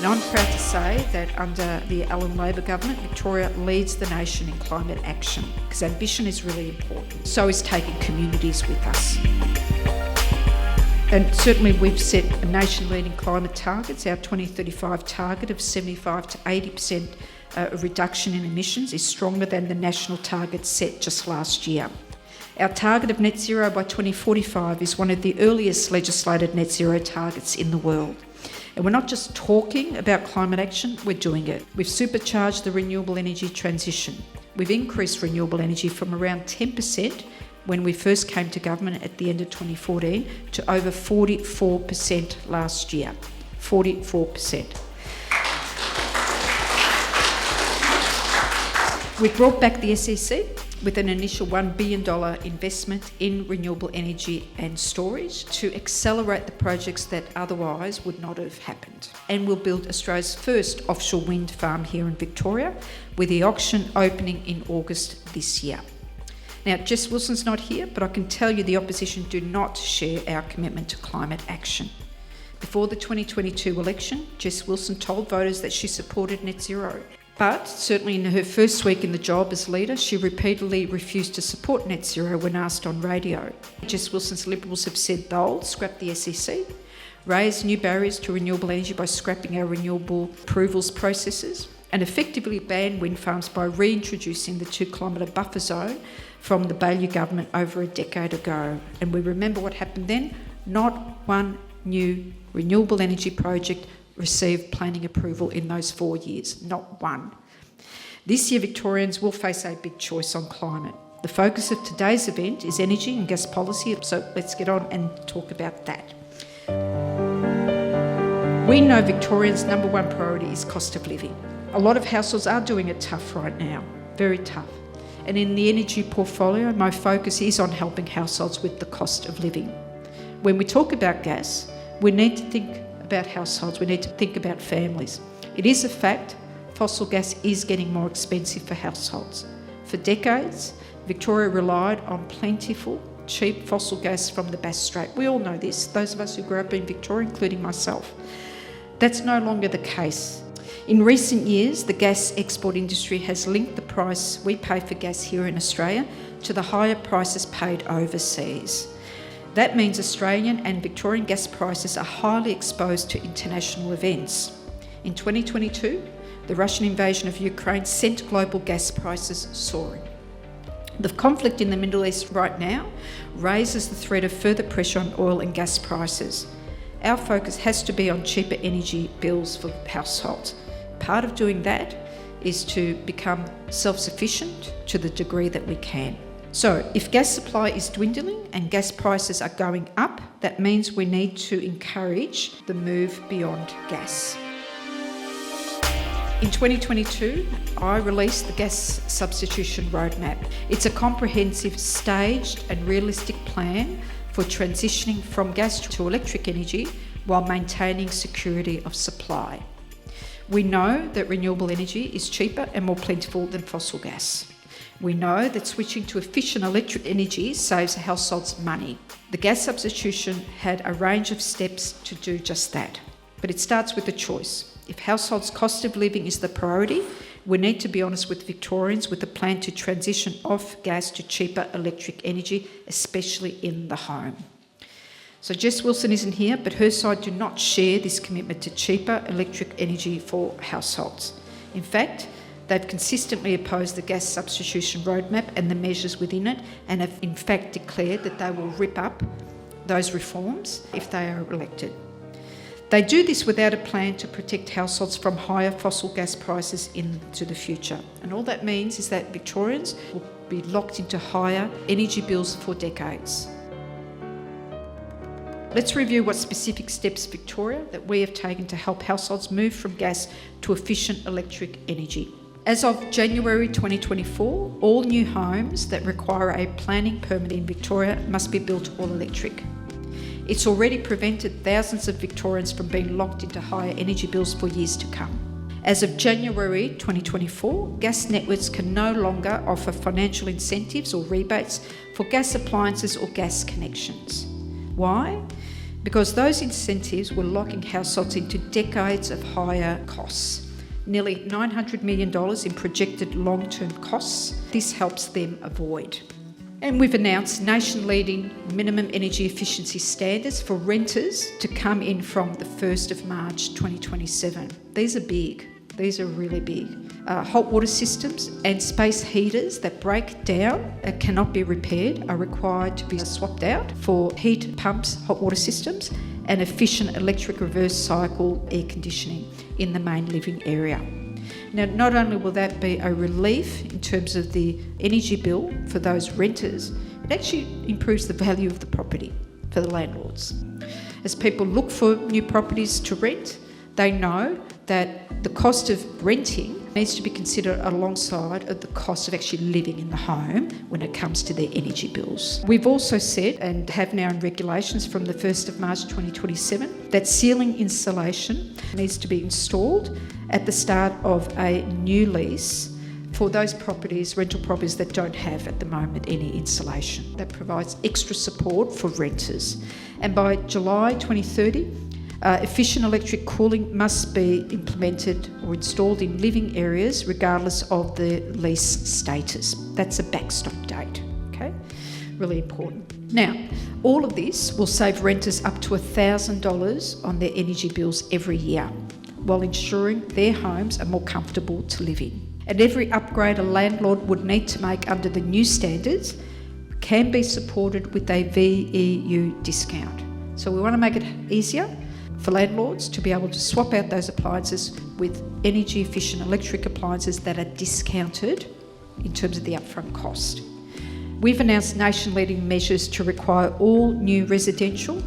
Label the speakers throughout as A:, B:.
A: And I'm proud to say that under the Allan Labor government, Victoria leads the nation in climate action, because ambition is really important. So is taking communities with us. And certainly we've set a nation-leading climate targets. Our 2035 target of 75 to 80% reduction in emissions is stronger than the national target set just last year. Our target of net zero by 2045 is one of the earliest legislated net zero targets in the world. And we're not just talking about climate action, we're doing it. We've supercharged the renewable energy transition. We've increased renewable energy from around 10% when we first came to government at the end of 2014 to over 44% last year. 44%. We brought back the SEC with an initial $1 billion investment in renewable energy and storage to accelerate the projects that otherwise would not have happened. And we'll build Australia's first offshore wind farm here in Victoria, with the auction opening in August this year. Now, Jess Wilson's not here, but I can tell you the opposition do not share our commitment to climate action. Before the 2022 election, Jess Wilson told voters that she supported net zero. But certainly in her first week in the job as leader, she repeatedly refused to support net zero when asked on radio. Jess Wilson's Liberals have said they'll scrap the SEC, raise new barriers to renewable energy by scrapping our renewable approvals processes, and effectively ban wind farms by reintroducing the 2-kilometre buffer zone from the Baillieu government over a decade ago. And we remember what happened then. Not one new renewable energy project received planning approval in those 4 years, not one. This year, Victorians will face a big choice on climate. The focus of today's event is energy and gas policy, so let's get on and talk about that. We know Victorians' number one priority is cost of living. A lot of households are doing it tough right now, very tough. And in the energy portfolio, my focus is on helping households with the cost of living. When we talk about gas, we need to think about households, we need to think about families. It is a fact, fossil gas is getting more expensive for households. For decades, Victoria relied on plentiful, cheap fossil gas from the Bass Strait. We all know this, those of us who grew up in Victoria, including myself. That's no longer the case. In recent years, the gas export industry has linked the price we pay for gas here in Australia to the higher prices paid overseas. That means Australian and Victorian gas prices are highly exposed to international events. In 2022, the Russian invasion of Ukraine sent global gas prices soaring. The conflict in the Middle East right now raises the threat of further pressure on oil and gas prices. Our focus has to be on cheaper energy bills for households. Part of doing that is to become self-sufficient to the degree that we can. So if gas supply is dwindling and gas prices are going up, that means we need to encourage the move beyond gas. In 2022, I released the Gas Substitution Roadmap. It's a comprehensive, staged and realistic plan for transitioning from gas to electric energy while maintaining security of supply. We know that renewable energy is cheaper and more plentiful than fossil gas. We know that switching to efficient electric energy saves households money. The gas substitution had a range of steps to do just that. But it starts with a choice. If households' cost of living is the priority, we need to be honest with Victorians with a plan to transition off gas to cheaper electric energy, especially in the home. So Jess Wilson isn't here, but her side do not share this commitment to cheaper electric energy for households. In fact, they've consistently opposed the Gas Substitution Roadmap and the measures within it, and have in fact declared that they will rip up those reforms if they are elected. They do this without a plan to protect households from higher fossil gas prices into the future. And all that means is that Victorians will be locked into higher energy bills for decades. Let's review what specific steps Victoria that we have taken to help households move from gas to efficient electric energy. As of January 2024, all new homes that require a planning permit in Victoria must be built all electric. It's already prevented thousands of Victorians from being locked into higher energy bills for years to come. As of January 2024, gas networks can no longer offer financial incentives or rebates for gas appliances or gas connections. Why? because those incentives were locking households into decades of higher costs. Nearly $900 million in projected long-term costs. This helps them avoid. And we've announced nation-leading minimum energy efficiency standards for renters to come in from the 1st of March 2027. These are big. These are really big. Hot water systems and space heaters that break down and cannot be repaired are required to be swapped out for heat pumps, hot water systems, and efficient electric reverse cycle air conditioning in the main living area. Now, not only will that be a relief in terms of the energy bill for those renters, it actually improves the value of the property for the landlords. As people look for new properties to rent, they know that the cost of renting needs to be considered alongside of the cost of actually living in the home when it comes to their energy bills. We've also said, and have now in regulations from the 1st of March 2027, that ceiling insulation needs to be installed at the start of a new lease for those properties, rental properties that don't have at the moment any insulation. That provides extra support for renters. And by July 2030, efficient electric cooling must be implemented or installed in living areas regardless of the lease status. That's a backstop date, okay? Really important. Now, all of this will save renters up to $1,000 on their energy bills every year, while ensuring their homes are more comfortable to live in. And every upgrade a landlord would need to make under the new standards can be supported with a VEU discount. So we want to make it easier for landlords to be able to swap out those appliances with energy efficient electric appliances that are discounted in terms of the upfront cost. We've announced nation-leading measures to require all new residential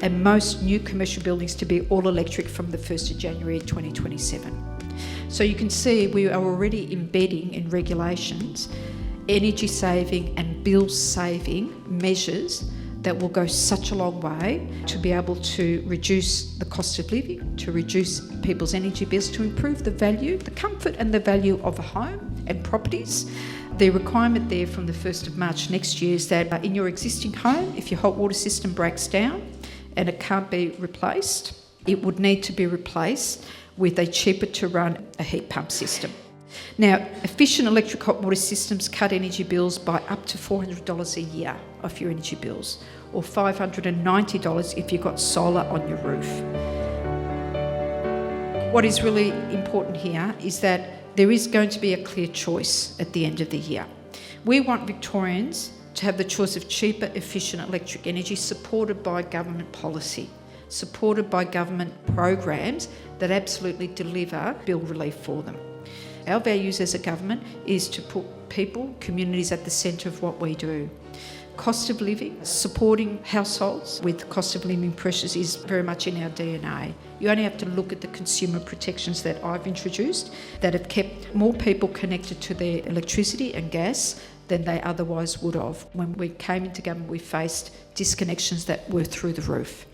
A: and most new commercial buildings to be all electric from the 1st of January 2027. So you can see we are already embedding in regulations energy saving and bill saving measures that will go such a long way to be able to reduce the cost of living, to reduce people's energy bills, to improve the value, the comfort and the value of a home and properties. The requirement there from the 1st of March next year is that in your existing home, if your hot water system breaks down and it can't be replaced, it would need to be replaced with a cheaper to run a heat pump system. Now, efficient electric hot water systems cut energy bills by up to $400 a year off your energy bills, or $590 if you've got solar on your roof. What is really important here is that there is going to be a clear choice at the end of the year. We want Victorians to have the choice of cheaper, efficient electric energy supported by government policy, supported by government programs that absolutely deliver bill relief for them. Our values as a government is to put people, communities at the centre of what we do. Cost of living, supporting households with cost of living pressures is very much in our DNA. You only have to look at the consumer protections that I've introduced that have kept more people connected to their electricity and gas than they otherwise would have. When we came into government, we faced disconnections that were through the roof.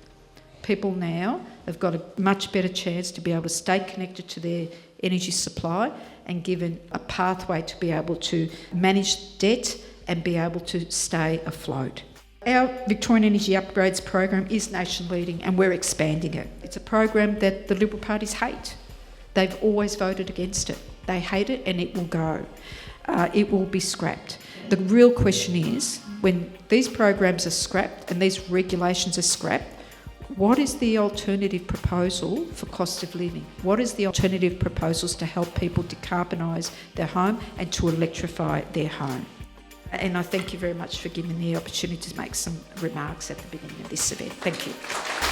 A: People now have got a much better chance to be able to stay connected to their energy supply and given a pathway to be able to manage debt and be able to stay afloat. Our Victorian Energy Upgrades program is nation leading and we're expanding it. It's a program that the Liberal parties hate. They've always voted against it. They hate it and it will go. It will be scrapped. The real question is, when these programs are scrapped and these regulations are scrapped, what is the alternative proposal for cost of living? What is the alternative proposals to help people decarbonise their home and to electrify their home? And I thank you very much for giving me the opportunity to make some remarks at the beginning of this event. Thank you.